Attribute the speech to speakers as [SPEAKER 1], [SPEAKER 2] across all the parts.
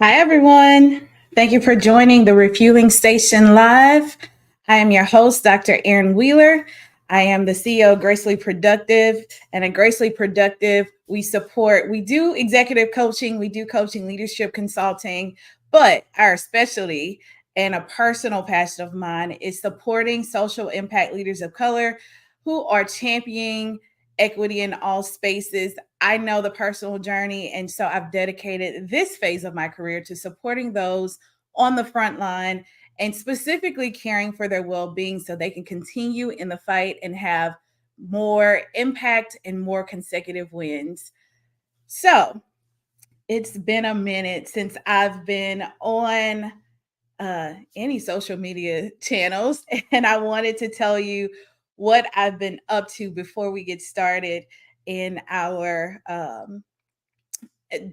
[SPEAKER 1] Hi, everyone. Thank you for joining the Refueling Station Live. I am your host, Dr. Erin Wheeler. I am the CEO of Gracefully Productive. And at Gracefully Productive, we do executive coaching, we do coaching, leadership consulting, but our specialty and a personal passion of mine is supporting social impact leaders of color who are championing equity in all spaces. I know the personal journey, and so I've dedicated this phase of my career to supporting those on the front line and specifically caring for their well being so they can continue in the fight and have more impact and more consecutive wins. So it's been a minute since I've been on any social media channels, and I wanted to tell you what I've been up to before we get started in our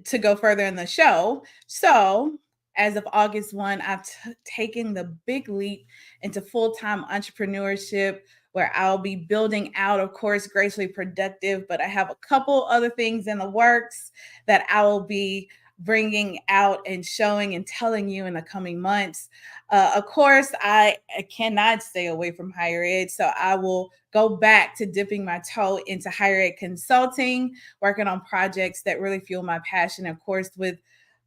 [SPEAKER 1] to go further in the show. So, as of August 1, I've taken the big leap into full time entrepreneurship where I'll be building out, of course, Gracefully Productive, but I have a couple other things in the works that I will be bringing out and showing and telling you in the coming months. Of course, I cannot stay away from higher ed, so I will go back to dipping my toe into higher ed consulting, working on projects that really fuel my passion, of course, with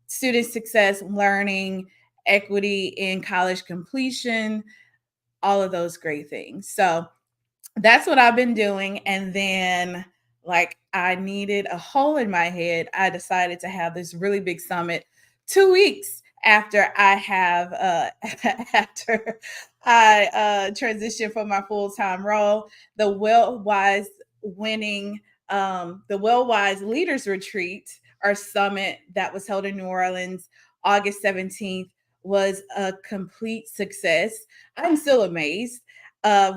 [SPEAKER 1] student success, learning, equity in college completion, all of those great things. So that's what I've been doing. And then, like, I needed a hole in my head. I decided to have this really big summit 2 weeks after I have after I transitioned from my full-time role. The Well Wise winning the Well Wise Leaders Retreat or Summit that was held in New Orleans August 17th was a complete success. I'm still amazed.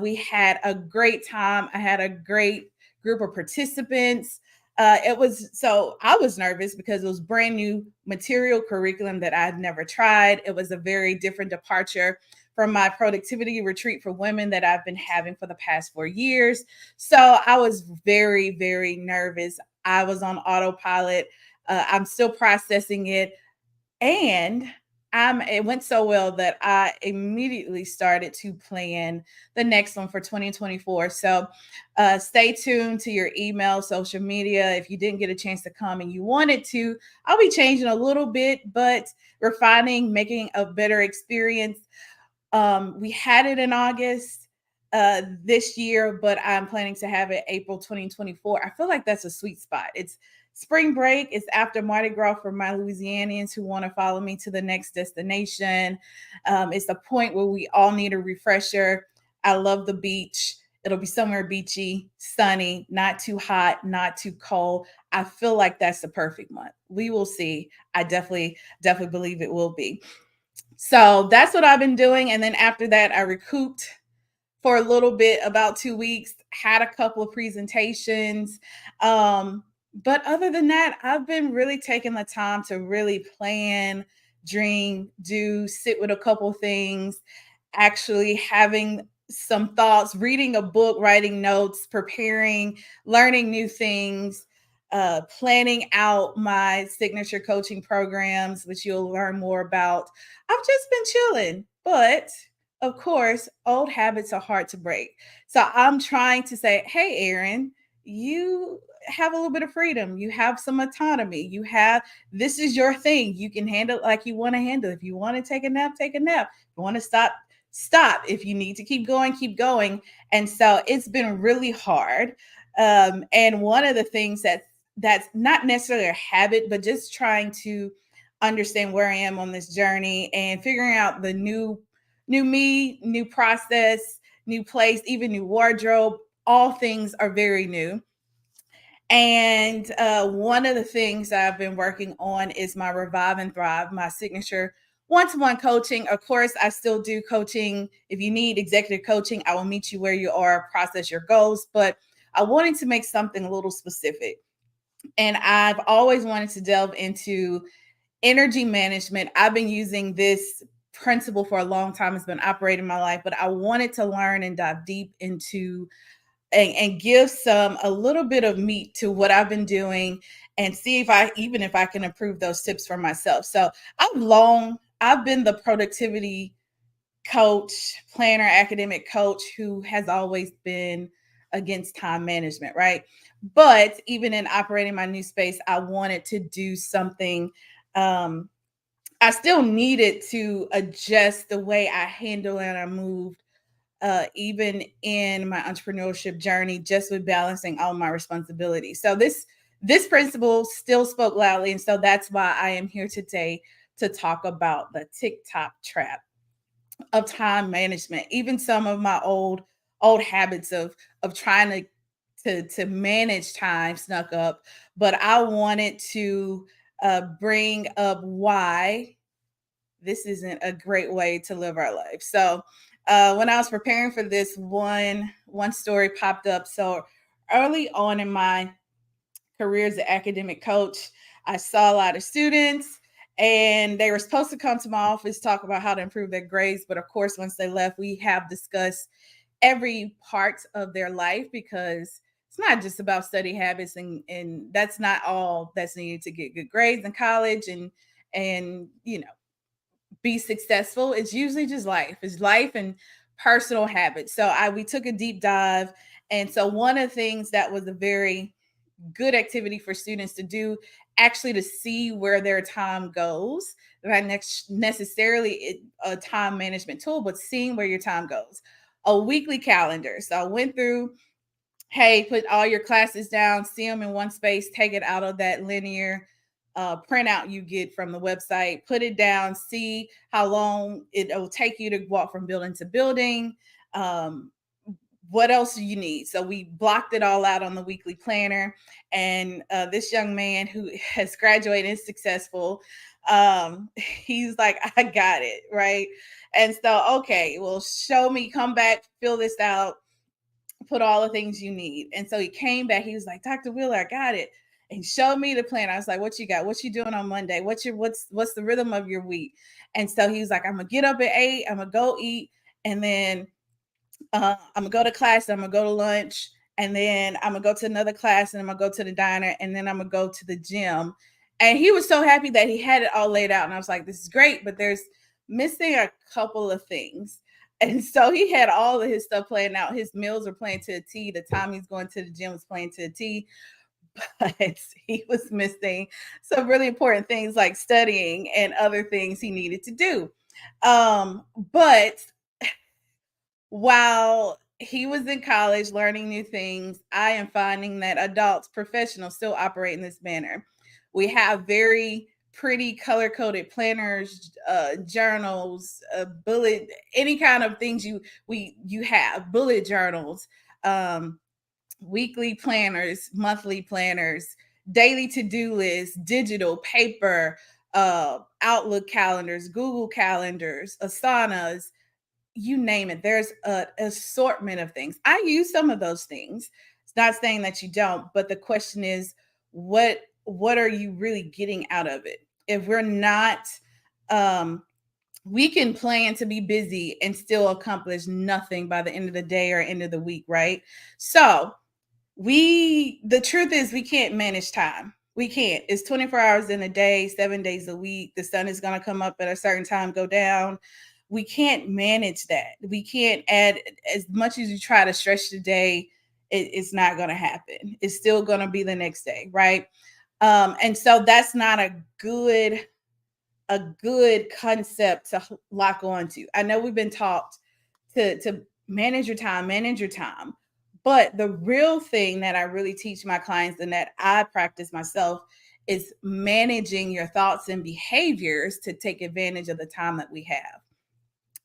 [SPEAKER 1] We had a great time. I had a great group of participants. I was nervous because it was brand new material curriculum that I'd never tried. It was a very different departure from my productivity retreat for women that I've been having for the past 4 years. So I was very, very nervous. I was on autopilot. I'm still processing it. And it went so well that I immediately started to plan the next one for 2024. So stay tuned to your email, social media. If you didn't get a chance to come and you wanted to, I'll be changing a little bit, but refining, making a better experience. We had it in August this year, but I'm planning to have it April 2024. I feel like that's a sweet spot. It's spring break. It's after Mardi Gras for my Louisianians who want to follow me to the next destination. It's the point where we all need a refresher. I love the beach. It'll be somewhere beachy, sunny, not too hot, not too cold. I feel like that's the perfect month. We will see. I definitely believe it will be. So that's what I've been doing. And then after that, I recouped for a little bit, about 2 weeks, had a couple of presentations. But other than that, I've been really taking the time to really plan, dream, do, sit with a couple things, actually having some thoughts, reading a book, writing notes, preparing, learning new things, planning out my signature coaching programs, which you'll learn more about. I've just been chilling, but of course, old habits are hard to break. So I'm trying to say, hey, Aaron, you have a little bit of freedom. You have some autonomy. This is your thing. You can handle it like you want to handle it. If you want to take a nap, take a nap. If you want to stop, stop. If you need to keep going, keep going. And so it's been really hard. And one of the things that's not necessarily a habit, but just trying to understand where I am on this journey and figuring out the new me, new process, new place, even new wardrobe. All things are very new. And one of the things I've been working on is my Revive and Thrive, my signature one-to-one coaching. Of course, I still do coaching. If you need executive coaching, I will meet you where you are, process your goals. But I wanted to make something a little specific. And I've always wanted to delve into energy management. I've been using this principle for a long time. It's been operating my life, but I wanted to learn and dive deep into and give some a little bit of meat to what I've been doing and see if I can improve those tips for myself. So I've been the productivity coach, planner, academic coach who has always been against time management, right? But even in operating my new space, I wanted to do something. I still needed to adjust the way I handle and I move, even in my entrepreneurship journey, just with balancing all my responsibilities. So this principle still spoke loudly, and so that's why I am here today to talk about the Tick-Tock trap of time management. Even some of my old habits of trying to manage time snuck up, but I wanted to bring up why this isn't a great way to live our life. So when I was preparing for this, one story popped up. So early on in my career as an academic coach, I saw a lot of students and they were supposed to come to my office talk about how to improve their grades. But of course, once they left, we have discussed every part of their life because it's not just about study habits and that's not all that's needed to get good grades in college and be successful. It's usually just life. It's life and personal habits. So I we took a deep dive. And so one of the things that was a very good activity for students to do, actually to see where their time goes, not necessarily a time management tool, but seeing where your time goes. A weekly calendar. So I went through, hey, put all your classes down, see them in one space, take it out of that linear printout you get from the website, put it down, see how long it'll take you to walk from building to building. Um, what else do you need? So we blocked it all out on the weekly planner. And this young man who has graduated and is successful, he's like, I got it, right? And so, okay, well, show me, come back, fill this out, put all the things you need. And so he came back. He was like, Dr. Wheeler, I got it. And he showed me the plan. I was like, what you got? What you doing on Monday? What's the rhythm of your week? And so he was like, I'm gonna get up at 8, I'm gonna go eat, and then I'm gonna go to class, I'm gonna go to lunch, and then I'm gonna go to another class, and I'm gonna go to the diner, and then I'm gonna go to the gym. And he was so happy that he had it all laid out. And I was like, this is great, but there's missing a couple of things. And so he had all of his stuff planned out. His meals were planned to a T. The time he's going to the gym was planned to a T. But he was missing some really important things like studying and other things he needed to do. But while he was in college learning new things, I am finding that adults, professionals still operate in this manner. We have very pretty color coded planners, journals, bullet, any kind of things you have, bullet journals, um, weekly planners, monthly planners, daily to-do lists, digital, paper, Outlook calendars, Google calendars, Asanas, you name it. There's an assortment of things. I use some of those things. It's not saying that you don't, but the question is, what are you really getting out of it? If we're not, um, we can plan to be busy and still accomplish nothing by the end of the day or end of the week, right? So the truth is we can't manage time. We can't. It's 24 hours in a day, 7 days a week. The sun is going to come up at a certain time, go down. We can't manage that. We can't add, as much as you try to stretch the day, it's not going to happen. It's still going to be the next day, right? And so that's not a good concept to lock on to. I know we've been taught to manage your time. But the real thing that I really teach my clients and that I practice myself is managing your thoughts and behaviors to take advantage of the time that we have.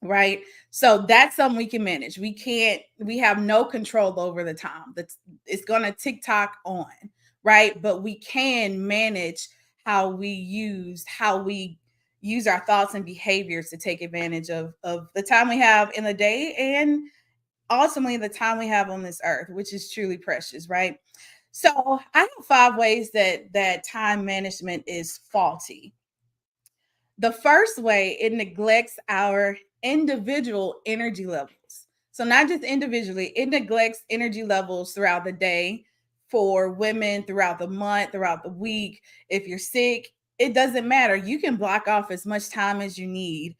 [SPEAKER 1] Right. So that's something we can manage. We have no control over the time. That's it's gonna tick-tock on, right? But we can manage how we use our thoughts and behaviors to take advantage of the time we have in the day and ultimately the time we have on this earth, which is truly precious, right? So I have 5 ways that time management is faulty. The first way, it neglects our individual energy levels. So not just individually, it neglects energy levels throughout the day for women, throughout the month, throughout the week. If you're sick, it doesn't matter. You can block off as much time as you need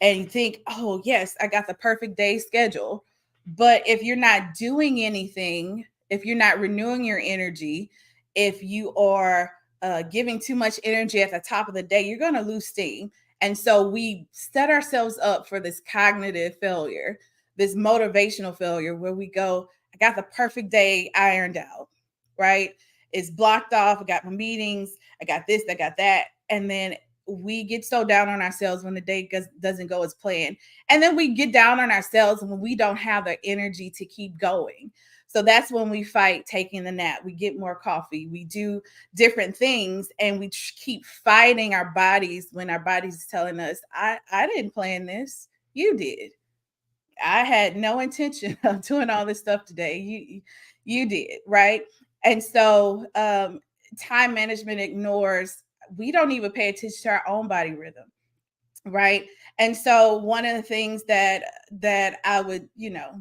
[SPEAKER 1] and think, oh, yes, I got the perfect day schedule. But if you're not doing anything, if you're not renewing your energy, if you are giving too much energy at the top of the day, you're going to lose steam. And so we set ourselves up for this cognitive failure, this motivational failure where we go, I got the perfect day ironed out, right? It's blocked off. I got my meetings. I got this, I got that. And then we get so down on ourselves when the day doesn't go as planned. And then we get down on ourselves when we don't have the energy to keep going. So that's when we fight taking the nap. We get more coffee. We do different things and we keep fighting our bodies when our bodies is telling us, I didn't plan this. You did. I had no intention of doing all this stuff today. You did, right? And so time management ignores, we don't even pay attention to our own body rhythm, right? And so one of the things that I would,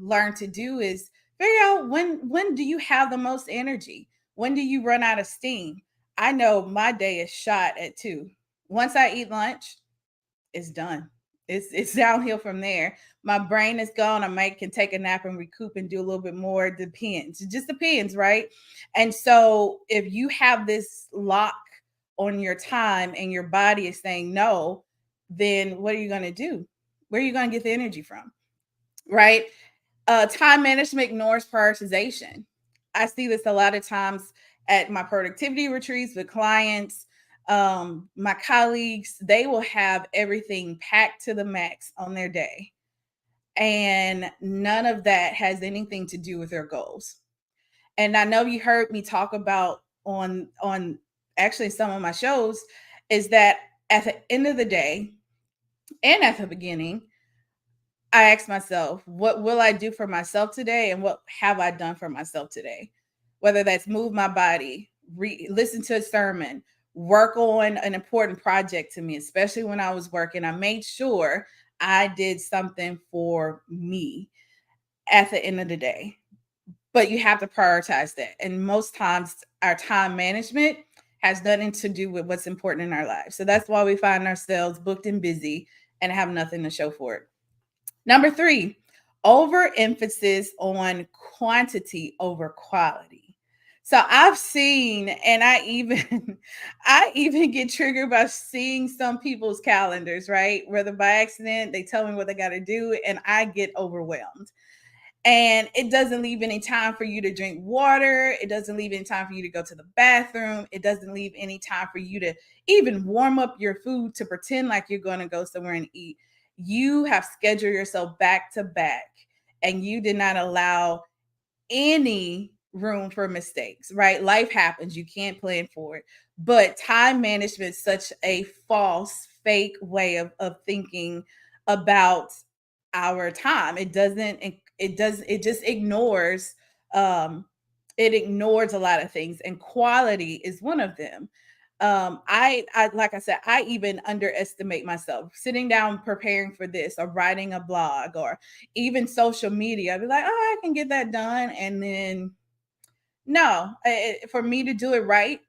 [SPEAKER 1] learn to do is figure out when do you have the most energy? When do you run out of steam? I know my day is shot at 2. Once I eat lunch, it's done. It's downhill from there. My brain is gone. I might can take a nap and recoup and do a little bit more. It depends. It just depends, right? And so if you have this lock on your time and your body is saying no, then what are you going to do? Where are you going to get the energy from? Right? Time management ignores prioritization. I see this a lot of times at my productivity retreats with clients. My colleagues, they will have everything packed to the max on their day, and none of that has anything to do with their goals. And I know you heard me talk about on actually some of my shows is that at the end of the day and at the beginning, I ask myself, what will I do for myself today? And what have I done for myself today? Whether that's move my body, listen to a sermon, work on an important project to me, especially when I was working, I made sure I did something for me at the end of the day. But you have to prioritize that. And most times, our time management has nothing to do with what's important in our lives. So that's why we find ourselves booked and busy and have nothing to show for it. Number 3, overemphasis on quantity over quality. So I've seen, and I even I even get triggered by seeing some people's calendars, right? Whether by accident they tell me what they got to do, and I get overwhelmed. And it doesn't leave any time for you to drink water. It doesn't leave any time for you to go to the bathroom. It doesn't leave any time for you to even warm up your food to pretend like you're going to go somewhere and eat. You have scheduled yourself back to back and you did not allow any room for mistakes, right? Life happens. You can't plan for it. But time management is such a false, fake way of thinking about our time. It just ignores um it ignores a lot of things, and quality is one of them. I like I said, I even underestimate myself sitting down preparing for this or writing a blog or even social media. I'd be like, oh, I can get that done. And then no, for me to do it right,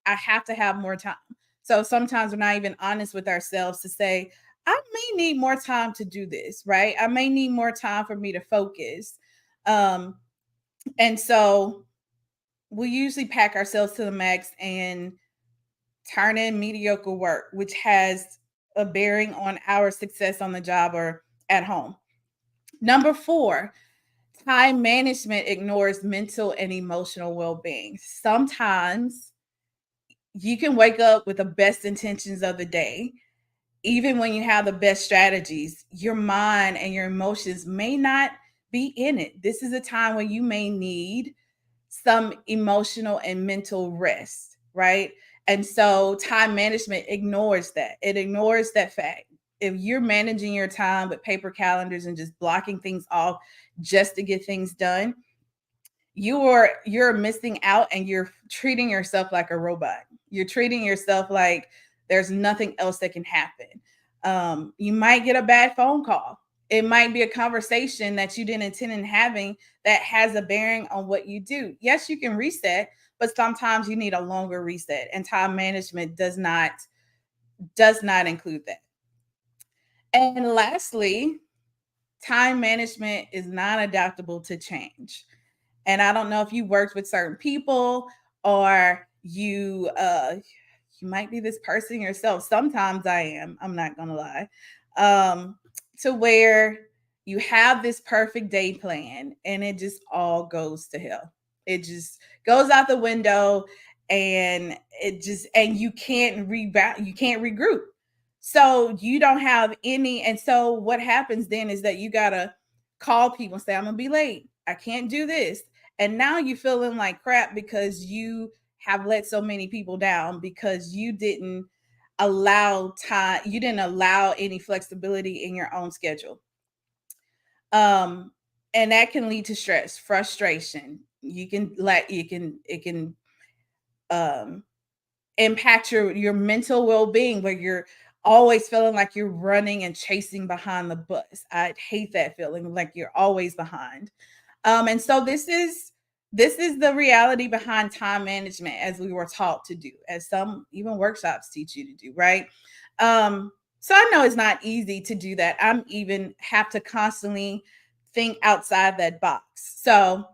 [SPEAKER 1] I have to have more time. So sometimes we're not even honest with ourselves to say, I may need more time to do this, right? I may need more time for me to focus. Um, and so we usually pack ourselves to the max and turn in mediocre work, which has a bearing on our success on the job or at home. Number 4, time management ignores mental and emotional well being. Sometimes you can wake up with the best intentions of the day. Even when you have the best strategies, your mind and your emotions may not be in it. This is a time when you may need some emotional and mental rest, right? And so time management ignores that. It ignores that fact. If you're managing your time with paper calendars and just blocking things off just to get things done, you're missing out and you're treating yourself like a robot. You're treating yourself like there's nothing else that can happen. You might get a bad phone call It might be a conversation that you didn't intend in having that has a bearing on what you do. Yes, you can reset, but sometimes you need a longer reset, and time management does not include that. And lastly, time management is non adaptable to change. And I don't know if you worked with certain people or you might be this person yourself. Sometimes I am, I'm not gonna lie. Um, to where you have this perfect day plan and it just all goes to hell. It just goes out the window, and you can't rebound, you can't regroup. So you don't have any, and so what happens then is that you gotta call people and say, I'm gonna be late. I can't do this. And now you feeling like crap because you have let so many people down because you didn't allow any flexibility in your own schedule. Um, and that can lead to stress, frustration. It can um impact your mental well-being, where you're always feeling like you're running and chasing behind the bus. I hate that feeling, like you're always behind. And so this is the reality behind time management, as we were taught to do, as some even workshops teach you to do, right? So I know it's not easy to do that. I'm even have to constantly think outside that box. So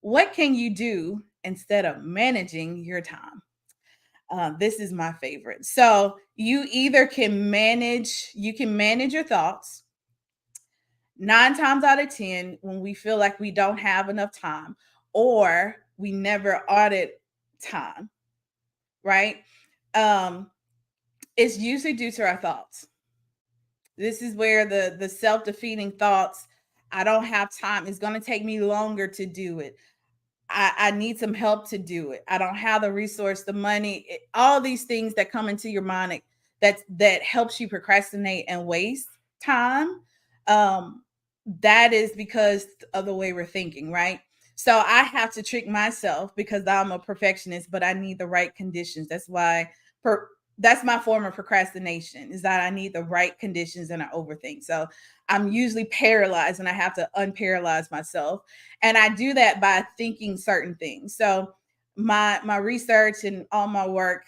[SPEAKER 1] what can you do instead of managing your time? This is my favorite. So you can manage your thoughts. 9 times out of 10, when we feel like we don't have enough time or we never audit time, right? Um, it's usually due to our thoughts. This is where the self-defeating thoughts, I don't have time, it's going to take me longer to do it. I need some help to do it. I don't have the resource, the money, all these things that come into your mind that helps you procrastinate and waste time. Um, that is because of the way we're thinking, right? So I have to trick myself because I'm a perfectionist, but I need the right conditions. Per, that's my form of procrastination, is that I need the right conditions and I overthink. So I'm usually paralyzed and I have to unparalyze myself, and I do that by thinking certain things. So my research and all my work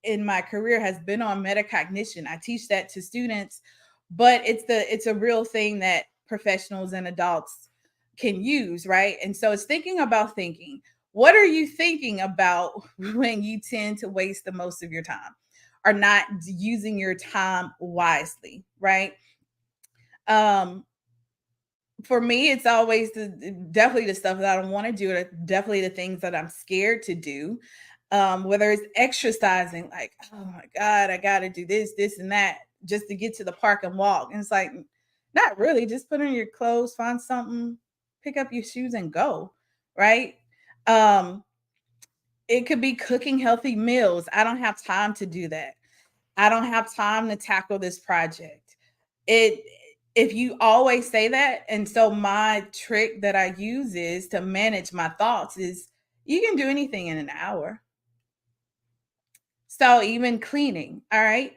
[SPEAKER 1] in my career has been on metacognition. I teach that to students, but it's a real thing that professionals and adults can use, right? And so it's thinking about thinking. What are you thinking about when you tend to waste the most of your time or not using your time wisely, right? Um, for me, it's always definitely the stuff that I don't want to do, or definitely the things that I'm scared to do. Whether it's exercising, like, oh my God, I got to do this, this, and that just to get to the park and walk. And it's like, not really, just put on your clothes, find something, pick up your shoes and go, right? Um, it could be cooking healthy meals. I don't have time to do that. I don't have time to tackle this project. It If you always say that, and so my trick that I use is to manage my thoughts is you can do anything in an hour. So even cleaning, all right?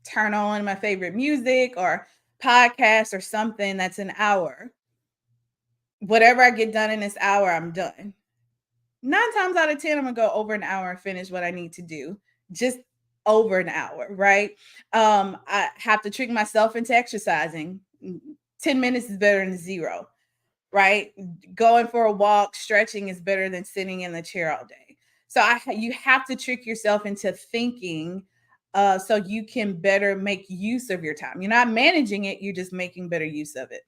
[SPEAKER 1] Turn on my favorite music or podcast or something that's an hour. Whatever I get done in this hour, I'm done. 9 times out of 10, I'm gonna go over an hour and finish what I need to do. Just over an hour, right? I have to trick myself into exercising. 10 minutes is better than zero, right? Going for a walk, stretching is better than sitting in the chair all day. So you have to trick yourself into thinking, so you can better make use of your time. You're not managing it, you're just making better use of it.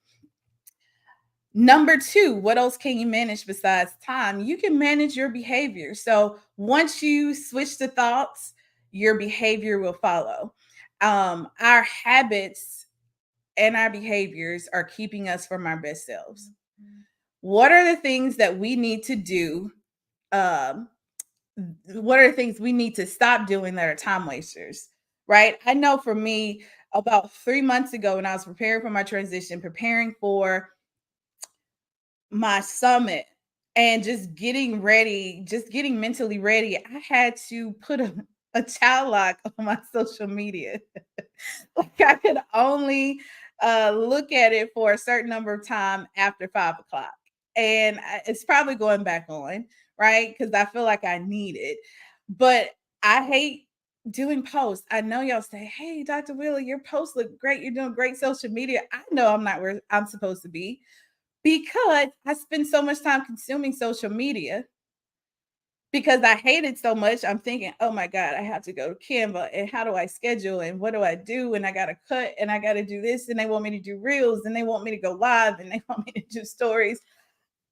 [SPEAKER 1] Number two, what else can you manage besides time? You can manage your behavior. So once you switch the thoughts, your behavior will follow. Our habits and our behaviors are keeping us from our best selves. What are the things that we need to do? Um, what are the things we need to stop doing that are time wasters? Right? I know for me, about 3 months ago, when I was preparing for my transition, preparing for my summit, and just getting ready, just getting mentally ready, I had to put a child lock on my social media. Like I could only look at it for a certain number of time after 5 o'clock. And it's probably going back on, right? Because I feel like I need it. But I hate doing posts. I know y'all say, hey, Dr. Wheeler, your posts look great. You're doing great social media. I know I'm not where I'm supposed to be because I spend so much time consuming social media because I hate it so much. I'm thinking, oh my God, I have to go to Canva and how do I schedule and what do I do? And I got to cut and I got to do this. And they want me to do reels and they want me to go live and they want me to do stories.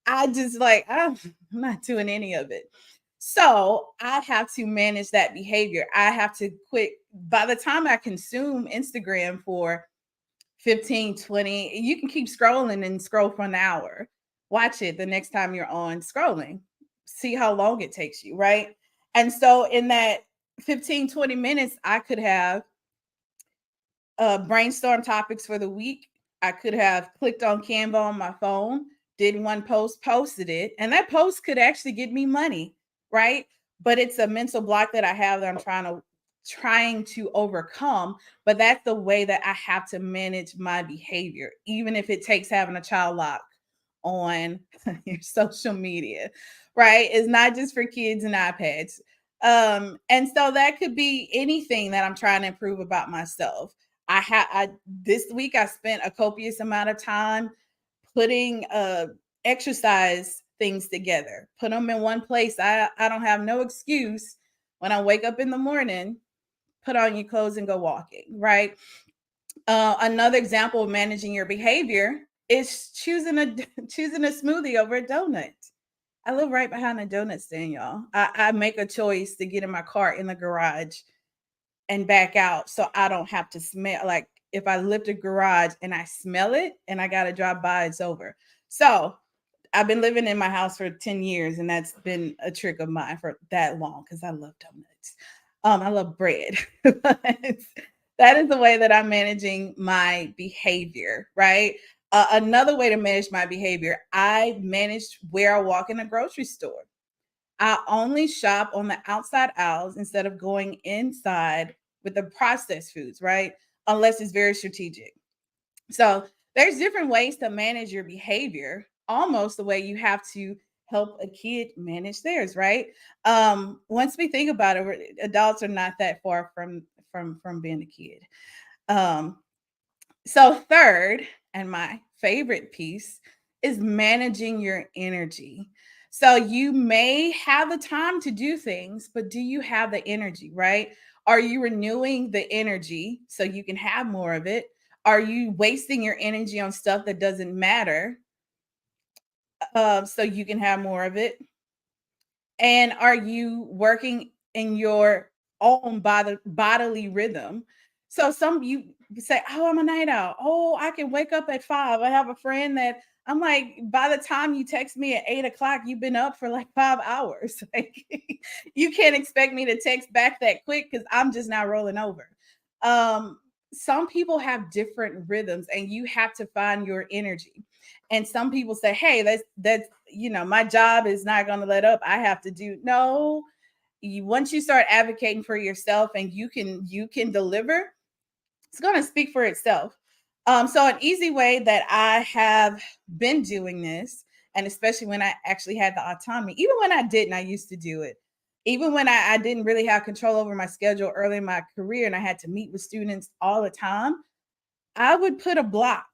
[SPEAKER 1] I just like, I'm not doing any of it. So I have to manage that behavior. I have to quit. By the time I consume Instagram for 15, 20, you can keep scrolling and scroll for an hour. Watch it the next time you're on scrolling. See how long it takes you, right? And so in that 15, 20 minutes, I could have brainstorm topics for the week. I could have clicked on Canva on my phone, did one post, posted it, and that post could actually get me money, right? But it's a mental block that I have that I'm trying to overcome. But that's the way that I have to manage my behavior, even if it takes having a child lock on your social media, right? It's not just for kids and iPads. And so that could be anything that I'm trying to improve about myself. I this week I spent a copious amount of time putting exercise things together. Put them in one place. I don't have no excuse when I wake up in the morning, put on your clothes and go walking, right? Another example of managing your behavior is choosing a choosing a smoothie over a donut. I live right behind a donut stand, y'all. I make a choice to get in my car in the garage and back out so I don't have to smell like if I lift a garage and I smell it and I gotta drive by, it's over. So I've been living in my house for 10 years, and that's been a trick of mine for that long because I love donuts. I love bread. But that is the way that I'm managing my behavior, right? Another way to manage my behavior, I managed where I walk in a grocery store. I only shop on the outside aisles instead of going inside with the processed foods, right? Unless it's very strategic. So there's different ways to manage your behavior, almost the way you have to help a kid manage theirs, right? Once we think about it, adults are not that far from being a kid. Um, so, third, and my favorite piece is managing your energy. So, you may have the time to do things, but do you have the energy, right? Are you renewing the energy so you can have more of it? Are you wasting your energy on stuff that doesn't matter so you can have more of it? And are you working in your own bodily rhythm? So some you say, "Oh, I'm a night owl. Oh, I can wake up at 5." I have a friend that I'm like, by the time you text me at 8 o'clock, you've been up for like 5 hours. Like you can't expect me to text back that quick because I'm just now rolling over. Um, some people have different rhythms, and you have to find your energy. And some people say, "Hey, that's my job is not going to let up. I have to do." No, once you start advocating for yourself and you can deliver, it's going to speak for itself. So an easy way that I have been doing this, and especially when I actually had the autonomy, even when I didn't, I used to do it. Even when I didn't really have control over my schedule early in my career and I had to meet with students all the time, I would put a block.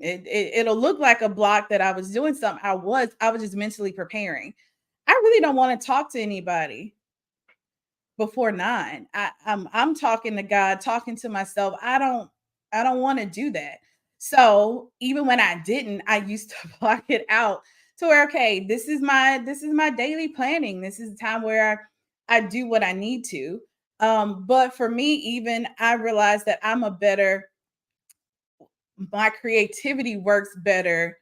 [SPEAKER 1] It'll look like a block that I was doing something. I was just mentally preparing. I really don't want to talk to anybody before 9. I'm talking to God, talking to myself. I don't want to do that. So even when I didn't, I used to block it out to where, okay, this is my daily planning. This is the time where I do what I need to. But for me, even I realized that my creativity works better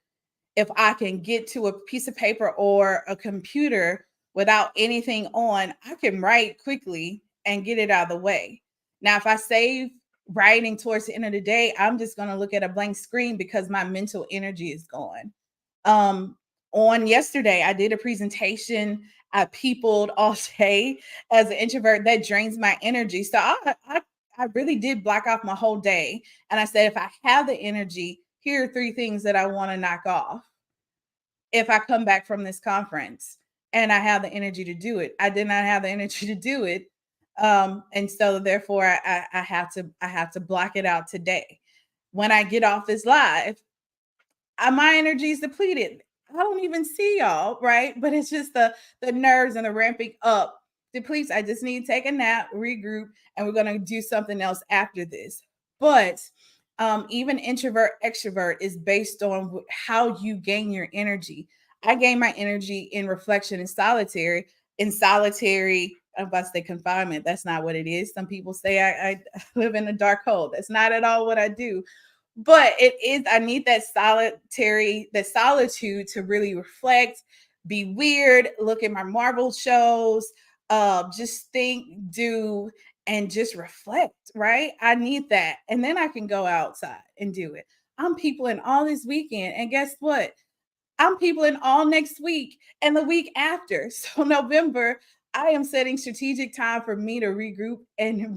[SPEAKER 1] if I can get to a piece of paper or a computer without anything on. I can write quickly and get it out of the way. Now, if I save writing towards the end of the day, I'm just going to look at a blank screen because my mental energy is gone. Um, on yesterday, I did a presentation. I peopled all day as an introvert. That drains my energy. So I I really did block off my whole day. And I said, if I have the energy, here are three things that I want to knock off if I come back from this conference and I have the energy to do it. I did not have the energy to do it. And so therefore I have to block it out today. When I get off this live, my energy is depleted. I don't even see y'all, right? But it's just the nerves and the ramping up depletes. I just need to take a nap, regroup, and we're gonna do something else after this. But even introvert extrovert is based on how you gain your energy. I gain my energy in reflection and solitary. In solitary, I'm about to say confinement. That's not what it is. Some people say I live in a dark hole. That's not at all what I do, but it is, I need that solitary, that solitude to really reflect, be weird, look at my Marvel shows, just think, do, and just reflect, right? I need that. And then I can go outside and do it. I'm peopling all this weekend. And guess what? I'm peopling all next week and the week after. So November, I am setting strategic time for me to regroup and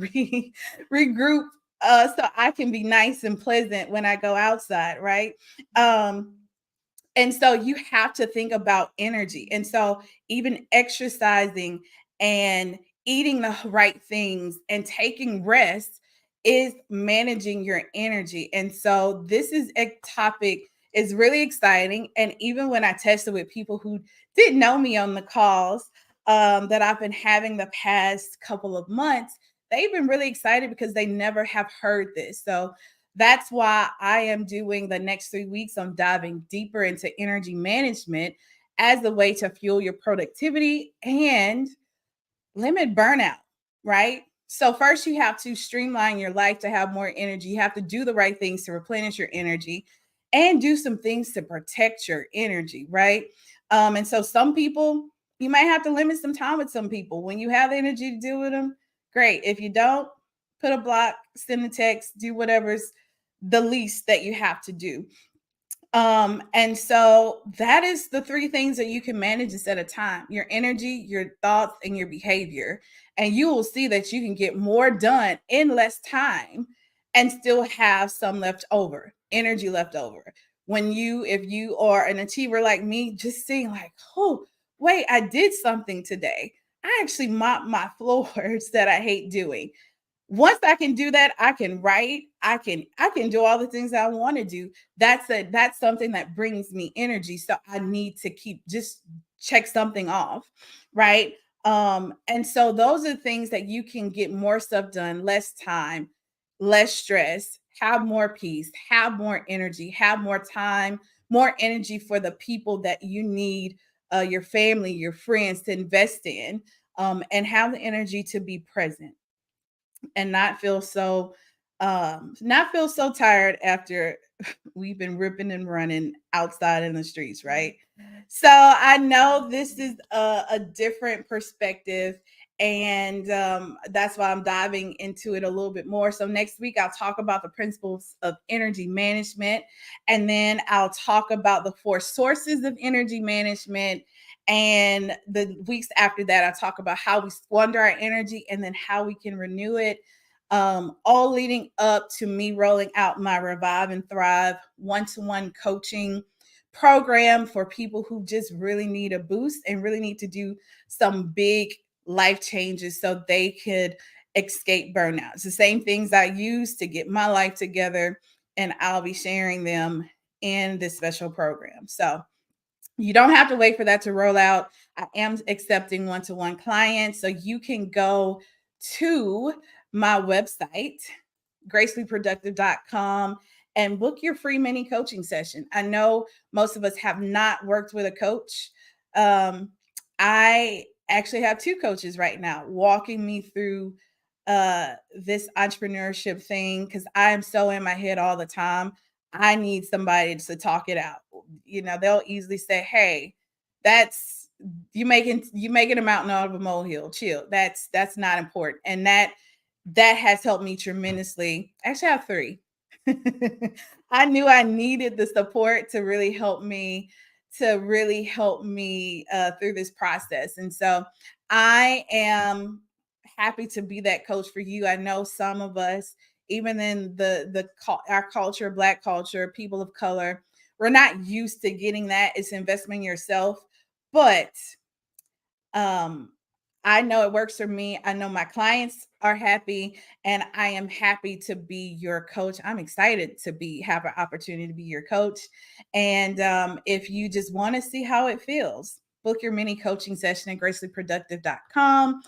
[SPEAKER 1] regroup, so I can be nice and pleasant when I go outside, right? Um, and so you have to think about energy. And so even exercising and eating the right things and taking rest is managing your energy. And so this is a topic is really exciting. And even when I tested with people who didn't know me on the calls that I've been having the past couple of months, they've been really excited because they never have heard this. So that's why I am doing the next 3 weeks. I'm diving deeper into energy management as a way to fuel your productivity and limit burnout, right? So, first, you have to streamline your life to have more energy. You have to do the right things to replenish your energy and do some things to protect your energy, right? And so, some people, you might have to limit some time with some people. When you have the energy to deal with them, great. If you don't, put a block, send a text, do whatever's the least that you have to do. And so that is the three things that you can manage instead of time: your energy, your thoughts, and your behavior. And you will see that you can get more done in less time and still have some left over, energy left over. If you are an achiever like me, just seeing like, oh, wait, I did something today. I actually mopped my floors that I hate doing. Once I can do that, I can write, I can do all the things I want to do. That's something that brings me energy. So I need to keep just check something off, right? And so those are things that you can get more stuff done, less time, less stress, have more peace, have more energy, have more time, more energy for the people that you need, your family, your friends to invest in, and have the energy to be present and not feel so tired after we've been ripping and running outside in the streets, right? So I know this is a different perspective, and that's why I'm diving into it a little bit more. So next week I'll talk about the principles of energy management, and then I'll talk about the four sources of energy management. And the weeks after that, I talk about how we squander our energy and then how we can renew it, all leading up to me rolling out my Revive and Thrive one-to-one coaching program for people who just really need a boost and really need to do some big life changes so they could escape burnout. It's the same things I use to get my life together, and I'll be sharing them in this special program. So you don't have to wait for that to roll out. I am accepting one-to-one clients. So you can go to my website, gracefullyproductive.com, and book your free mini coaching session. I know most of us have not worked with a coach. I actually have two coaches right now walking me through this entrepreneurship thing because I am so in my head all the time. I need somebody to talk it out. You know, they'll easily say, "Hey, that's you making a mountain out of a molehill. Chill. That's not important." And that has helped me tremendously. Actually, I have three. I knew I needed the support to really help me through this process, and so I am happy to be that coach for you. I know some of us, even in our culture, Black culture, people of color, we're not used to getting that. It's investment in yourself, but um I know it works for me. I know my clients are happy, and I am happy to be your coach. I'm excited to have an opportunity to be your coach. And if you just want to see how it feels, book your mini coaching session at gracefullyproductive.com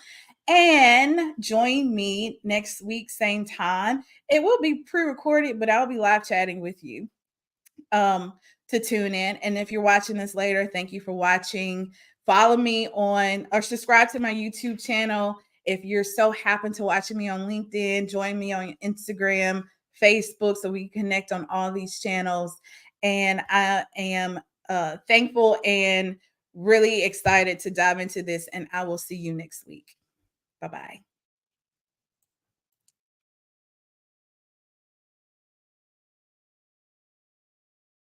[SPEAKER 1] and join me next week, same time. It will be pre-recorded, but I'll be live chatting with you to tune in. And if you're watching this later, thank you for watching. Follow me on or subscribe to my YouTube channel. If you're so happen to watching me on LinkedIn, join me on Instagram, Facebook, so we can connect on all these channels. And I am thankful and really excited to dive into this. And I will see you next week. Bye bye.